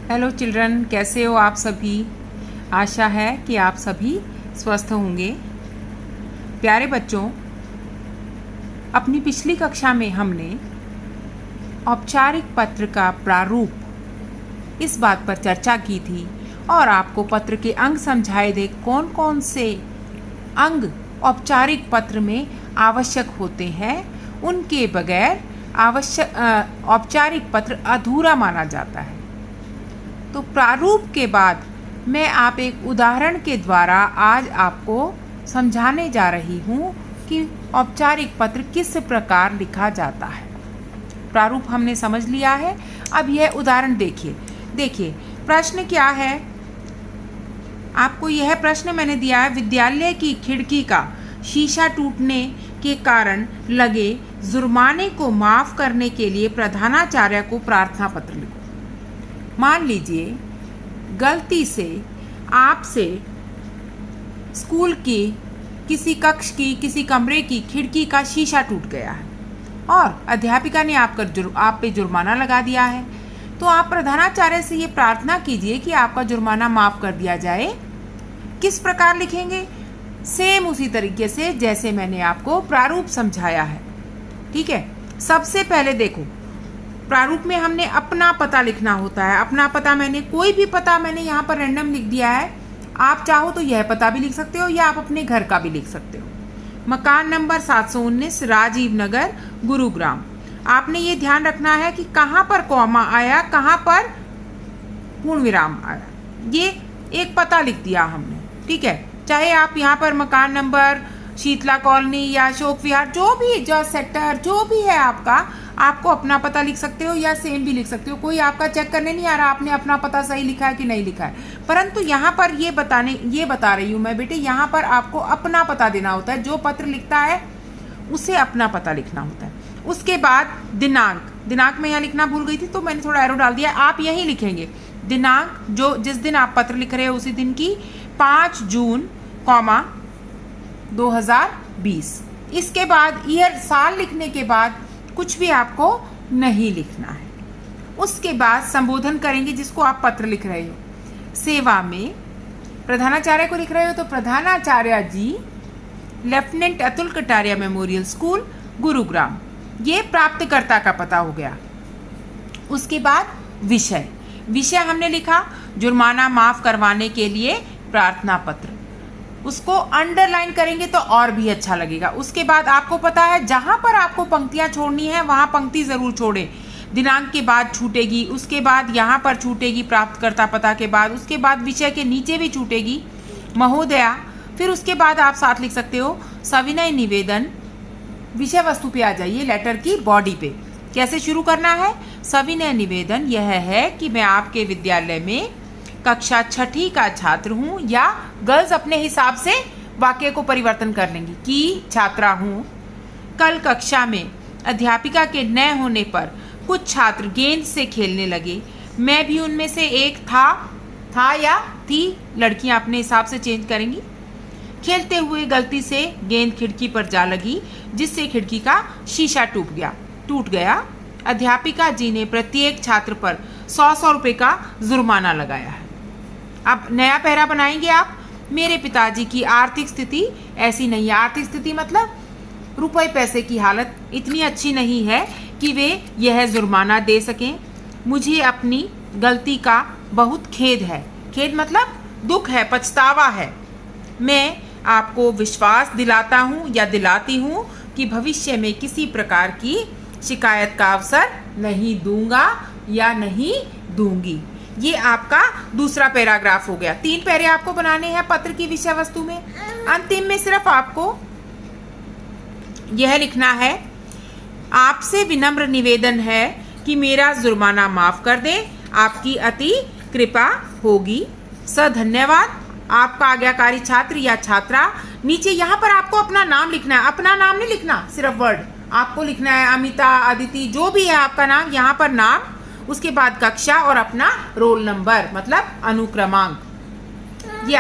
Hello children, कैसे हो आप सभी। आशा है कि आप सभी स्वस्थ होंगे। प्यारे बच्चों, अपनी पिछली कक्षा में हमने औपचारिक पत्र का प्रारूप इस बात पर चर्चा की थी और आपको पत्र के अंग समझाए थे। कौन कौन से अंग औपचारिक पत्र में आवश्यक होते हैं, उनके बगैर औपचारिक पत्र अधूरा माना जाता है। तो प्रारूप के बाद मैं आप एक उदाहरण के द्वारा आज आपको समझाने जा रही हूँ कि औपचारिक पत्र किस प्रकार लिखा जाता है। प्रारूप हमने समझ लिया है। अब यह उदाहरण देखिए प्रश्न क्या है। आपको यह प्रश्न मैंने दिया है, विद्यालय की खिड़की का शीशा टूटने के कारण लगे जुर्माने को माफ करने के लिए प्रधानाचार्य को प्रार्थना पत्र लिखो। मान लीजिए गलती से आपसे स्कूल की किसी कक्ष की किसी कमरे की खिड़की का शीशा टूट गया है और अध्यापिका ने आप पे जुर्माना लगा दिया है। तो आप प्रधानाचार्य से ये प्रार्थना कीजिए कि आपका जुर्माना माफ़ कर दिया जाए। किस प्रकार लिखेंगे? सेम उसी तरीके से जैसे मैंने आपको प्रारूप समझाया है। ठीक है, सबसे पहले देखो, प्रारूप में हमने अपना पता लिखना होता है। अपना पता मैंने कोई भी पता मैंने यहाँ पर रैंडम लिख दिया है। आप चाहो तो यह पता भी लिख सकते हो या आप अपने घर का भी लिख सकते हो। मकान नंबर 719 राजीव नगर गुरुग्राम। आपने ये ध्यान रखना है कि कहाँ पर कॉमा आया, कहाँ पर पूर्ण विराम आया। ये एक पता लिख दिया हमने। ठीक है, चाहे आप यहाँ पर मकान नंबर, शीतला कॉलोनी या अशोक विहार, जो सेक्टर जो भी है आपका, आपको अपना पता लिख सकते हो या सेम भी लिख सकते हो। कोई आपका चेक करने नहीं आ रहा आपने अपना पता सही लिखा है कि नहीं लिखा है। परंतु यहाँ पर ये बता रही हूँ मैं बेटे, यहाँ पर आपको अपना पता देना होता है। जो पत्र लिखता है उसे अपना पता लिखना होता है। उसके बाद दिनांक में यहाँ लिखना भूल गई थी तो मैंने थोड़ा एरो डाल दिया। आप यही लिखेंगे दिनांक, जो जिस दिन आप पत्र लिख रहे हो उसी दिन की 5 जून 2020। इसके बाद ईयर, साल लिखने के बाद कुछ भी आपको नहीं लिखना है। उसके बाद संबोधन करेंगे जिसको आप पत्र लिख रहे हो। सेवा में प्रधानाचार्य को लिख रहे हो तो प्रधानाचार्य ji, lieutenant Atul Kataria memorial school Gurugram. ये प्राप्तकर्ता का पता हो गया। उसके बाद विषय हमने लिखा जुर्माना माफ करवाने के लिए प्रार्थना पत्र। उसको अंडरलाइन करेंगे तो और भी अच्छा लगेगा। उसके बाद आपको पता है जहां पर आपको पंक्तियां छोड़नी है वहां पंक्ति जरूर छोड़ें। दिनांक के बाद छूटेगी, उसके बाद यहाँ पर छूटेगी प्राप्तकर्ता पता के बाद, उसके बाद विषय के नीचे भी छूटेगी महोदया। फिर उसके बाद आप साथ लिख सकते हो सविनय निवेदन। विषय वस्तु पे आ जाइए, लेटर की बॉडी पे। कैसे शुरू करना है? सविनय निवेदन यह है कि मैं आपके विद्यालय में कक्षा 6ठी का छात्र हूँ, या गर्ल्स अपने हिसाब से वाक्य को परिवर्तन कर लेंगी कि छात्रा हूँ। कल कक्षा में अध्यापिका के न होने पर कुछ छात्र गेंद से खेलने लगे। मैं भी उनमें से एक था या थी। लड़कियाँ अपने हिसाब से चेंज करेंगी। खेलते हुए गलती से गेंद खिड़की पर जा लगी जिससे खिड़की का शीशा टूट गया। अध्यापिका जी ने प्रत्येक छात्र पर 100 रुपये का जुर्माना लगाया है। अब नया पैरा बनाएंगे आप। मेरे पिताजी की आर्थिक स्थिति ऐसी नहीं है। आर्थिक स्थिति मतलब रुपए पैसे की हालत इतनी अच्छी नहीं है कि वे यह जुर्माना दे सकें। मुझे अपनी गलती का बहुत खेद है। खेद मतलब दुख है, पछतावा है। मैं आपको विश्वास दिलाता हूँ या दिलाती हूँ कि भविष्य में किसी प्रकार की शिकायत का अवसर नहीं दूंगा या नहीं दूंगी। ये आपका दूसरा पैराग्राफ हो गया। 3 पैरे आपको बनाने हैं पत्र की विषय वस्तु में। अंतिम में सिर्फ आपको यह लिखना है, आपसे विनम्र निवेदन है कि मेरा जुर्माना माफ कर दें, आपकी अति कृपा होगी। धन्यवाद। आपका आज्ञाकारी छात्र या छात्रा। नीचे यहाँ पर आपको अपना नाम लिखना है। अपना नाम नहीं लिखना, सिर्फ वर्ड आपको लिखना है। अमिता, अदिति, जो भी है आपका नाम, यहाँ पर नाम, उसके बाद कक्षा और अपना रोल नंबर मतलब अनुक्रमांक।